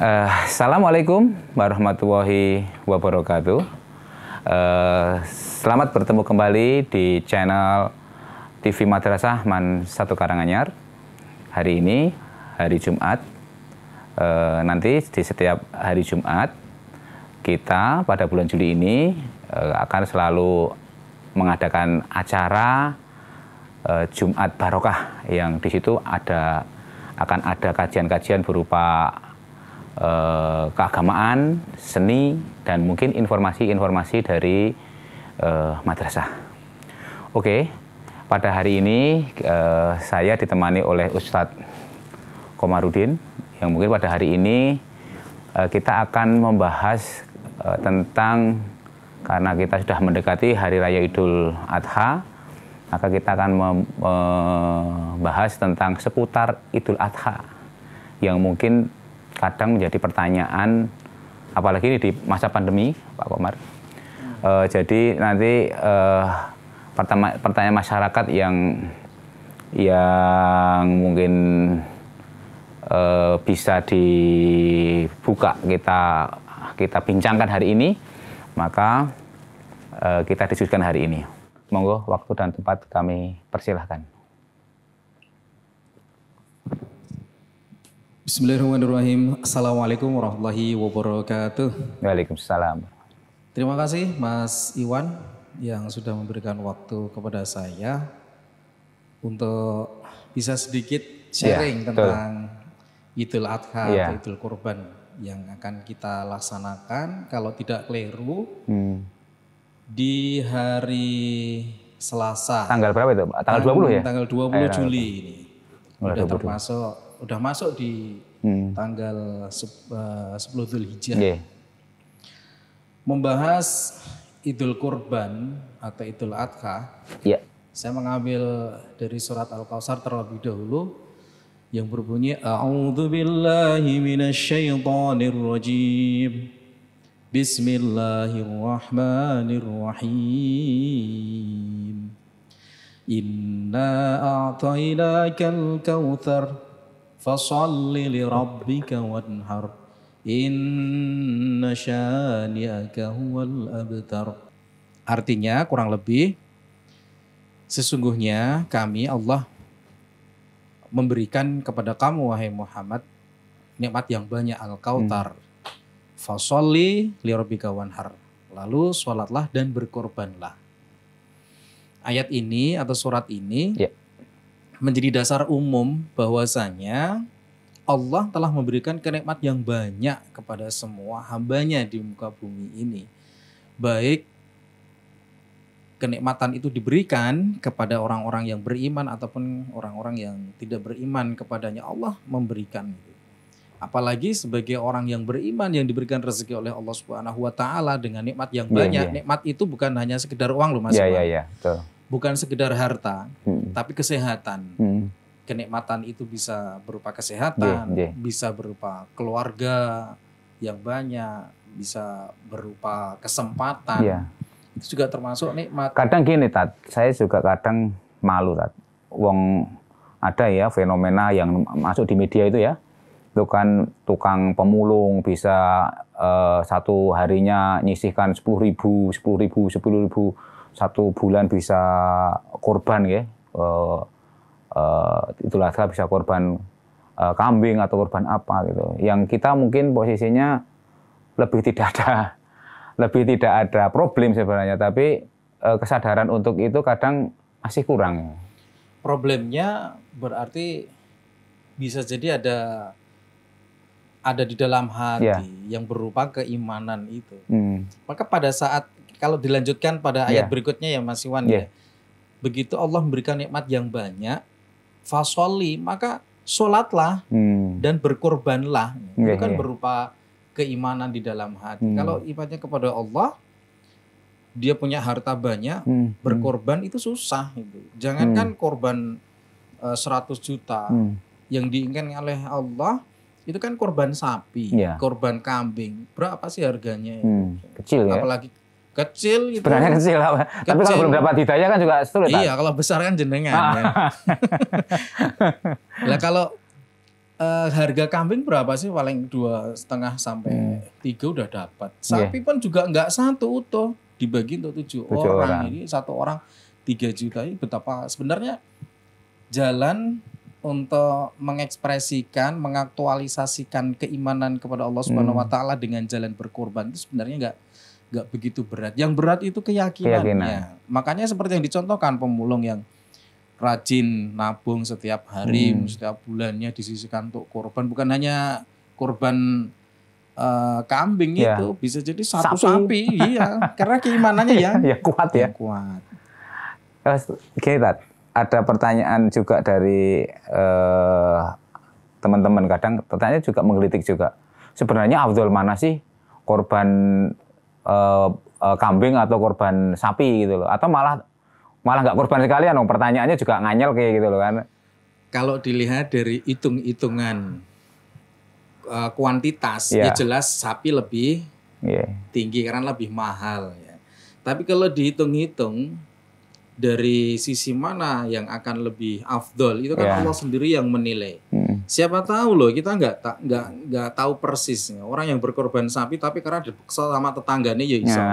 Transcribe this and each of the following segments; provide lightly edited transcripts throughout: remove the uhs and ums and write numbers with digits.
Assalamualaikum warahmatullahi wabarakatuh. Selamat bertemu kembali di channel TV Madrasah Man 1 Karanganyar. Hari ini hari Jumat. Nanti di setiap hari Jumat kita pada bulan Juli ini akan selalu mengadakan acara Jumat Barokah, yang di situ akan ada kajian-kajian berupa keagamaan, seni, dan mungkin informasi-informasi dari madrasah. Oke, pada hari ini saya ditemani oleh Ustadz Komarudin, yang mungkin pada hari ini kita akan membahas tentang, karena kita sudah mendekati Hari Raya Idul Adha, maka kita akan membahas tentang seputar Idul Adha, yang mungkin kadang menjadi pertanyaan, apalagi ini di masa pandemi, Pak Komar. Jadi nanti pertanyaan masyarakat yang mungkin bisa dibuka, kita bincangkan hari ini, maka kita diskusikan hari ini. Monggo, waktu dan tempat kami persilahkan. Bismillahirrahmanirrahim. Assalamualaikum warahmatullahi wabarakatuh. Waalaikumsalam. Terima kasih Mas Iwan yang sudah memberikan waktu kepada saya untuk bisa sedikit sharing tentang Idul Adha atau Idul Kurban yang akan kita laksanakan, kalau tidak keliru, di hari Selasa. Tanggal berapa itu? Tanggal 20 ya? Tanggal 20 Juli ini. Udah masuk di tanggal 10 Dzulhijjah. Membahas Idul Kurban atau Idul Adha. Saya mengambil dari surat Al-Kautsar terlebih dahulu yang berbunyi A'udzu billahi minasyaitonir rajim. Bismillahirrahmanirrahim. Inna a'tainakal kautsar fasalli li rabbika wanhar inna syani'aka huwal abtar. Artinya kurang lebih, sesungguhnya kami Allah memberikan kepada kamu wahai Muhammad nikmat yang banyak, al-kautsar. Fasalli li rabbika wanhar. Lalu sholatlah dan berkorbanlah. Ayat ini atau surat ini menjadi dasar umum bahwasanya Allah telah memberikan kenikmat yang banyak kepada semua hambanya di muka bumi ini. Baik kenikmatan itu diberikan kepada orang-orang yang beriman ataupun orang-orang yang tidak beriman kepadanya, Allah memberikan. Apalagi sebagai orang yang beriman yang diberikan rezeki oleh Allah Subhanahu wa taala dengan nikmat yang banyak. Nikmat itu bukan hanya sekedar uang loh Mas. Betul. Bukan sekedar harta, tapi kesehatan. Kenikmatan itu bisa berupa kesehatan, bisa berupa keluarga yang banyak, bisa berupa kesempatan. Itu juga termasuk nikmat. Kadang gini, Tat, saya juga kadang malu, Tat. Wong ada ya fenomena yang masuk di media itu ya. Itu kan tukang pemulung bisa satu harinya nyisihkan 10.000, 10.000, 10.000. Satu bulan bisa korban ya, itulah bisa korban kambing atau korban apa gitu. Yang kita mungkin posisinya lebih tidak ada problem sebenarnya, tapi kesadaran untuk itu kadang masih kurang. Problemnya berarti bisa jadi ada di dalam hati yang berupa keimanan itu. Maka pada saat, kalau dilanjutkan pada ayat berikutnya ya Mas Iwan ya. Begitu Allah memberikan nikmat yang banyak, fasolli, maka sholatlah dan berkorbanlah. Itu kan berupa keimanan di dalam hati. Kalau ibadatnya kepada Allah, dia punya harta banyak, berkorban itu susah. Jangankan korban 100 juta, yang diinginkan oleh Allah, itu kan korban sapi, korban kambing. Berapa sih harganya? Kecil ya? Apalagi kecil gitu. Sebenarnya kecil, tapi kalau belum dapat hidayah kan juga sulit. Iya, kalau besar kan jenengan. Ya. Lah kalau harga kambing berapa sih? Paling 2,5 sampai 3 udah dapat. Sapi pun juga nggak satu utuh, dibagi untuk 7 orang. Ini 1 orang 3 juta. Ini betapa sebenarnya jalan untuk mengekspresikan, mengaktualisasikan keimanan kepada Allah Subhanahu wa taala dengan jalan berkorban itu sebenarnya nggak begitu berat. Yang berat itu keyakinannya. Makanya seperti yang dicontohkan pemulung yang rajin nabung setiap hari, setiap bulannya disisihkan untuk korban. Bukan hanya korban kambing itu, bisa jadi satu sapi. Iya, karena keimanannya ya kuat ya. Kuat. Gini, Tat, ada pertanyaan juga dari teman-teman. Kadang pertanyaan juga menggelitik juga. Sebenarnya afdol mana sih, korban kambing atau korban sapi gitu loh? Atau malah nggak korban sekalian, pertanyaannya juga nganyel kayak gitu loh kan. Kalau dilihat dari hitung-hitungan kuantitas, ya jelas sapi lebih tinggi karena lebih mahal. Ya. Tapi kalau dihitung-hitung dari sisi mana yang akan lebih afdol, itu kan Allah sendiri yang menilai. Siapa tahu loh, kita nggak tahu persisnya. Orang yang berkorban sapi tapi karena dipaksa sama tetangganya ya iso.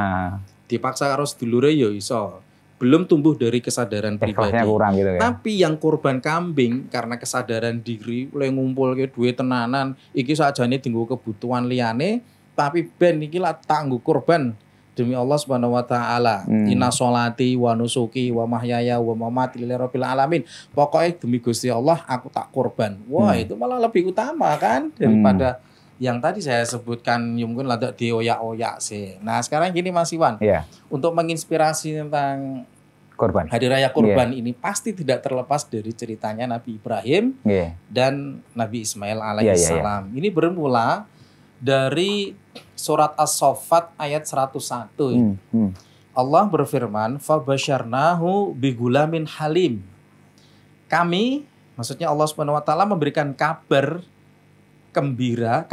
Dipaksa karo sedulure ya iso. Belum tumbuh dari kesadaran pribadi. Kurang gitu, ya? Tapi yang korban kambing karena kesadaran diri, oleh ngumpul ke duit tenanan, iki sakjane dienggo kebutuhan liyane, tapi ben iki lah tak nggo korban demi Allah Subhanahu wa taala. Inna sholati wa nusuki wa mahyaya wa mamati lillahil alamin. Pokoknya demi Gusti Allah aku tak korban. Wah, itu malah lebih utama kan daripada yang tadi saya sebutkan, mungkin ada dioyak-oyak sih. Nah sekarang gini Mas Iwan, untuk menginspirasi tentang korban, hari raya kurban ini pasti tidak terlepas dari ceritanya Nabi Ibrahim dan Nabi Ismail alaihissalam. Ini bermula dari surat As-Saffat ayat 101. Allah berfirman, "Fabasyarnahu bigulamin halim." Kami, maksudnya Allah Subhanahu wa taala memberikan kabar gembira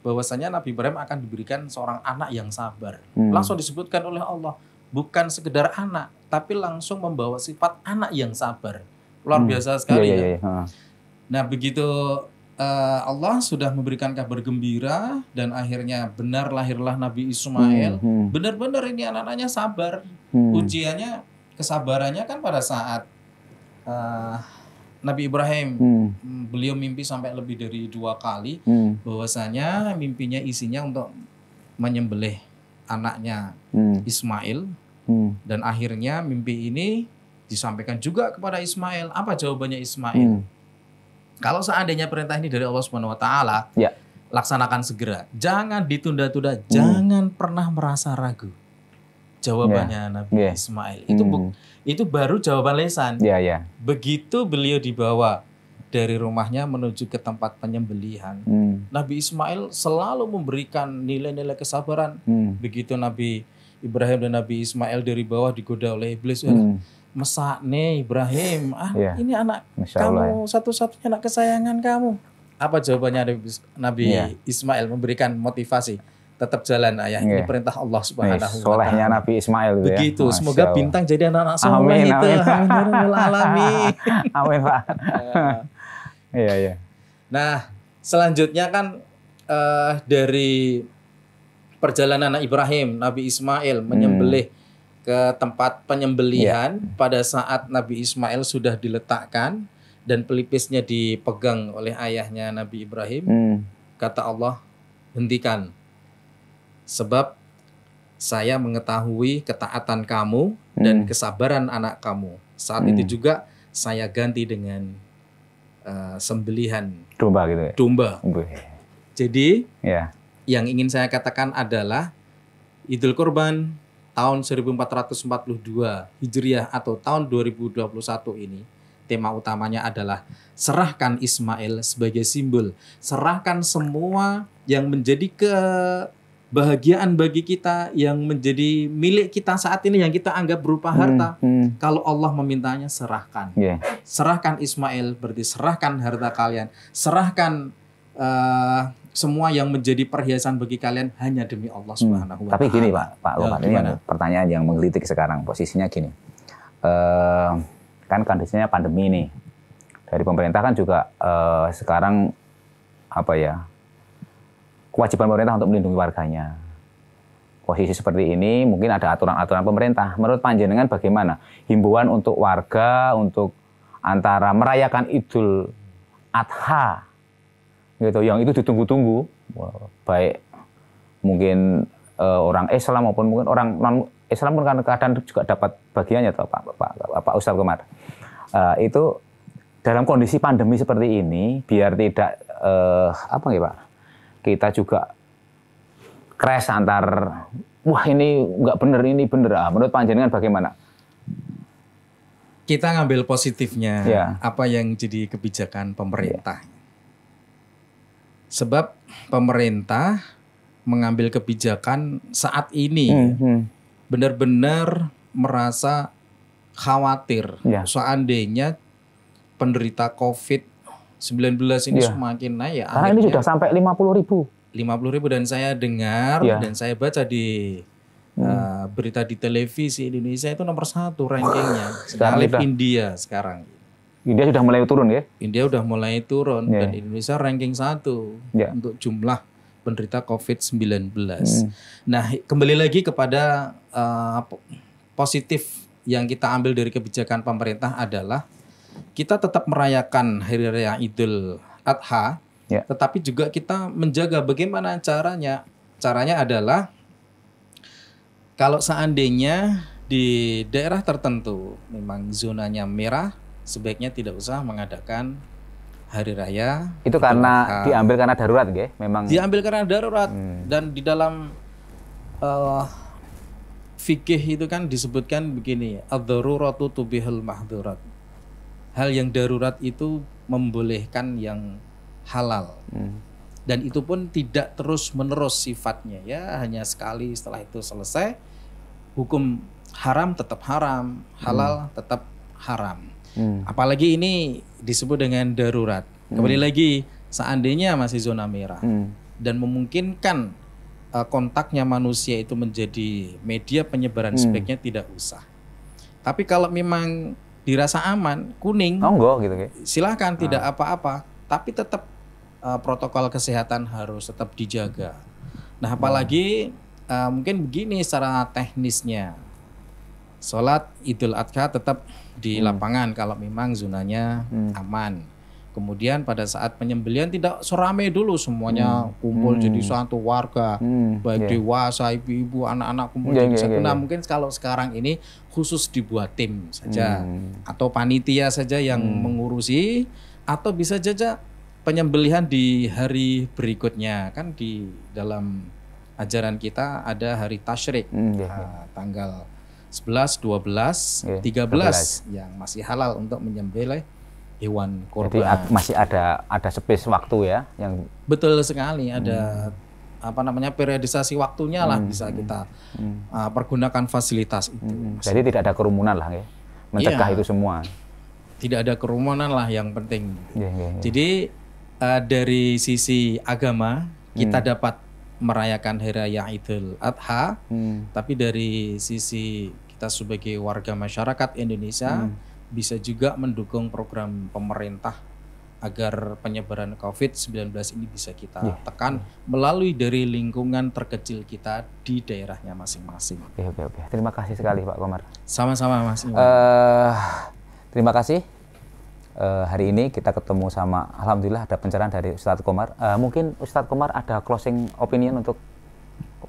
bahwasanya Nabi Ibrahim akan diberikan seorang anak yang sabar. Langsung disebutkan oleh Allah, bukan sekedar anak, tapi langsung membawa sifat anak yang sabar. Luar biasa sekali ya. Nah, begitu Allah sudah memberikan kabar gembira dan akhirnya benar lahirlah Nabi Ismail. Benar-benar ini anak-anaknya sabar. Ujiannya, kesabarannya kan pada saat Nabi Ibrahim, beliau mimpi sampai lebih dari 2 kali, bahwasanya mimpinya isinya untuk menyembelih anaknya Ismail, dan akhirnya mimpi ini disampaikan juga kepada Ismail. Apa jawabannya Ismail? Kalau seandainya perintah ini dari Allah Subhanahu wa taala, laksanakan segera. Jangan ditunda-tunda, jangan pernah merasa ragu. Jawabannya Nabi Ismail. Itu baru jawaban lisan. Begitu beliau dibawa dari rumahnya menuju ke tempat penyembelihan, Nabi Ismail selalu memberikan nilai-nilai kesabaran. Begitu Nabi Ibrahim dan Nabi Ismail dari bawah digoda oleh iblis, mesak nih Ibrahim, ini anak kamu satu-satunya anak kesayangan kamu. Apa jawabannya Nabi Ismail? Memberikan motivasi, tetap jalan ayah, ini perintah Allah Subhanahu wa taala. Solehnya Nabi Ismail itu. Begitu, semoga bintang jadi anak-anak soleh itu. Amin. Amin Pak. Iya. Nah, selanjutnya kan dari perjalanan Ibrahim, Nabi Ismail menyembelih ke tempat penyembelihan. Pada saat Nabi Ismail sudah diletakkan dan pelipisnya dipegang oleh ayahnya Nabi Ibrahim, kata Allah, hentikan. Sebab saya mengetahui ketaatan kamu dan kesabaran anak kamu. Saat itu juga saya ganti dengan sembelihan domba gitu ya? Domba. Jadi yang ingin saya katakan adalah Idul Kurban tahun 1442 Hijriah atau tahun 2021 ini, tema utamanya adalah serahkan Ismail sebagai simbol. Serahkan semua yang menjadi kebahagiaan bagi kita, yang menjadi milik kita saat ini, yang kita anggap berupa harta. Kalau Allah memintanya, serahkan. Serahkan Ismail, berarti serahkan harta kalian. Serahkan semua yang menjadi perhiasan bagi kalian hanya demi Allah Subhanahu wa taala. Tapi gini Pak Lopan, ini pertanyaan yang menggelitik sekarang. Posisinya gini, kan kondisinya pandemi nih, dari pemerintah kan juga sekarang apa ya, kewajiban pemerintah untuk melindungi warganya. Posisi seperti ini mungkin ada aturan-aturan pemerintah. Menurut panjenengan bagaimana? Himbauan untuk warga untuk antara merayakan Idul Adha gitu, yang itu ditunggu-tunggu, baik mungkin orang Islam maupun mungkin orang non Islam pun kadang juga dapat bagiannya, toh Pak Ustadz Komar. Itu dalam kondisi pandemi seperti ini, biar tidak apa ya Pak, kita juga crash antar wah ini nggak bener, ini bener. Menurut panjenengan bagaimana? Kita ngambil positifnya, ya, apa yang jadi kebijakan pemerintah. Ya. Sebab pemerintah mengambil kebijakan saat ini benar-benar merasa khawatir seandainya penderita COVID-19 ini semakin naik. Karena ini sudah sampai 50.000. 50.000 dan saya dengar dan saya baca di berita di televisi Indonesia itu nomor 1 rankingnya. Sekalip India sekarang. India sudah mulai turun ya? India sudah mulai turun dan Indonesia ranking 1 untuk jumlah penderita COVID-19. Nah, kembali lagi kepada positif yang kita ambil dari kebijakan pemerintah adalah kita tetap merayakan Hari Raya Idul Adha. Tetapi juga kita menjaga bagaimana caranya. Caranya adalah kalau seandainya di daerah tertentu memang zonanya merah, sebaiknya tidak usah mengadakan hari raya. Itu karena diambil karena darurat, nggih? Memang diambil karena darurat. Dan di dalam fikih itu kan disebutkan begini, ad-daruratu tubihul mahdzurat. Hal yang darurat itu membolehkan yang halal. Dan itu pun tidak terus-menerus sifatnya, ya, hanya sekali, setelah itu selesai. Hukum haram tetap haram, halal tetap haram. Apalagi ini disebut dengan darurat. Kembali lagi, seandainya masih zona merah dan memungkinkan kontaknya manusia itu menjadi media penyebaran, sebaiknya tidak usah. Tapi kalau memang dirasa aman, kuning, gitu, silahkan, tidak apa-apa. Tapi tetap protokol kesehatan harus tetap dijaga. Nah, apalagi mungkin begini secara teknisnya, sholat Idul Adha tetap di lapangan kalau memang zonanya aman. Kemudian pada saat penyembelihan tidak serame dulu semuanya kumpul jadi satu warga, baik dewasa, ibu-ibu, anak-anak kumpul jadi satu. Nah, mungkin kalau sekarang ini khusus dibuat tim saja atau panitia saja yang mengurusi, atau bisa saja penyembelihan di hari berikutnya. Kan di dalam ajaran kita ada hari tasyrik, tanggal 11, 12, 13 yang masih halal untuk menyembelih hewan kurban. Jadi masih ada space waktu ya yang betul sekali, ada periodisasi waktunya lah, bisa kita pergunakan fasilitas itu. Jadi tidak ada kerumunan lah ya. Mencegah itu semua. Tidak ada kerumunan lah yang penting. Jadi dari sisi agama kita dapat merayakan Hari Raya Idul Adha, tapi dari sisi kita sebagai warga masyarakat Indonesia bisa juga mendukung program pemerintah agar penyebaran COVID-19 ini bisa kita tekan melalui dari lingkungan terkecil kita di daerahnya masing-masing. Oke. Terima kasih sekali Pak Komar. Sama-sama Mas. Terima kasih. Hari ini kita ketemu sama, alhamdulillah ada pencerahan dari Ustadz Komar. Mungkin Ustadz Komar ada closing opinion untuk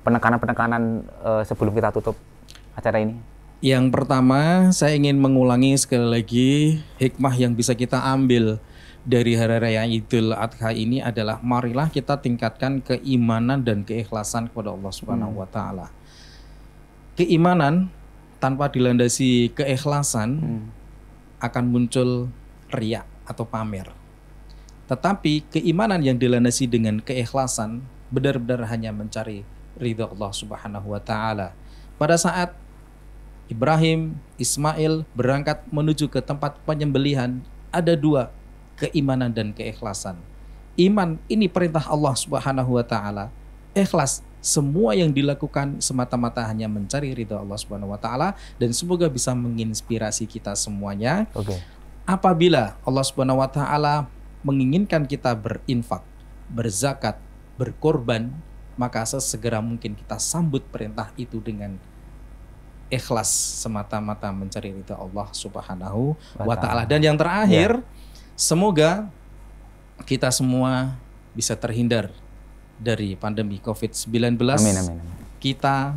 penekanan-penekanan sebelum kita tutup acara ini. Yang pertama, saya ingin mengulangi sekali lagi hikmah yang bisa kita ambil dari Hari Raya Idul Adha ini adalah marilah kita tingkatkan keimanan dan keikhlasan kepada Allah Subhanahu wa taala. Keimanan tanpa dilandasi keikhlasan akan muncul riya atau pamer. Tetapi keimanan yang dilandasi dengan keikhlasan benar-benar hanya mencari ridha Allah Subhanahu wa taala. Pada saat Ibrahim, Ismail berangkat menuju ke tempat penyembelihan, ada dua, keimanan dan keikhlasan. Iman ini perintah Allah Subhanahu wa taala. Ikhlas, semua yang dilakukan semata-mata hanya mencari ridha Allah Subhanahu wa taala, dan semoga bisa menginspirasi kita semuanya. apabila Allah Subhanahu wa taala menginginkan kita berinfak, berzakat, berkorban, maka sesegera mungkin kita sambut perintah itu dengan ikhlas semata-mata mencari ridha Allah Subhanahu wa taala. Dan yang terakhir, semoga kita semua bisa terhindar dari pandemi COVID-19. Amin, amin, amin. Kita,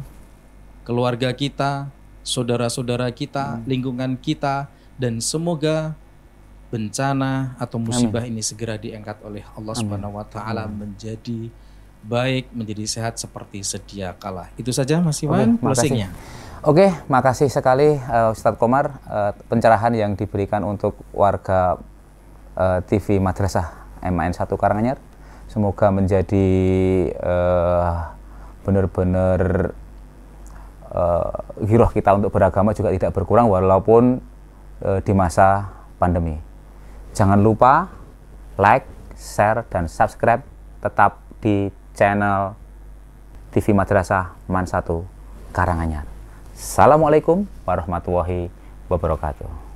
keluarga kita, saudara-saudara kita, lingkungan kita, dan semoga bencana atau musibah ini segera diangkat oleh Allah Subhanahu wa taala menjadi baik, menjadi sehat seperti sedia kala. Itu saja Mas Iwan closingnya. Oke, makasih sekali Ustadz Komar pencerahan yang diberikan untuk warga TV Madrasah MAN 1 Karanganyar. Semoga menjadi benar-benar giroh kita untuk beragama juga tidak berkurang walaupun di masa pandemi. Jangan lupa like, share, dan subscribe tetap di channel TV Madrasah MAN 1 Karanganyar. Assalamualaikum warahmatullahi wabarakatuh.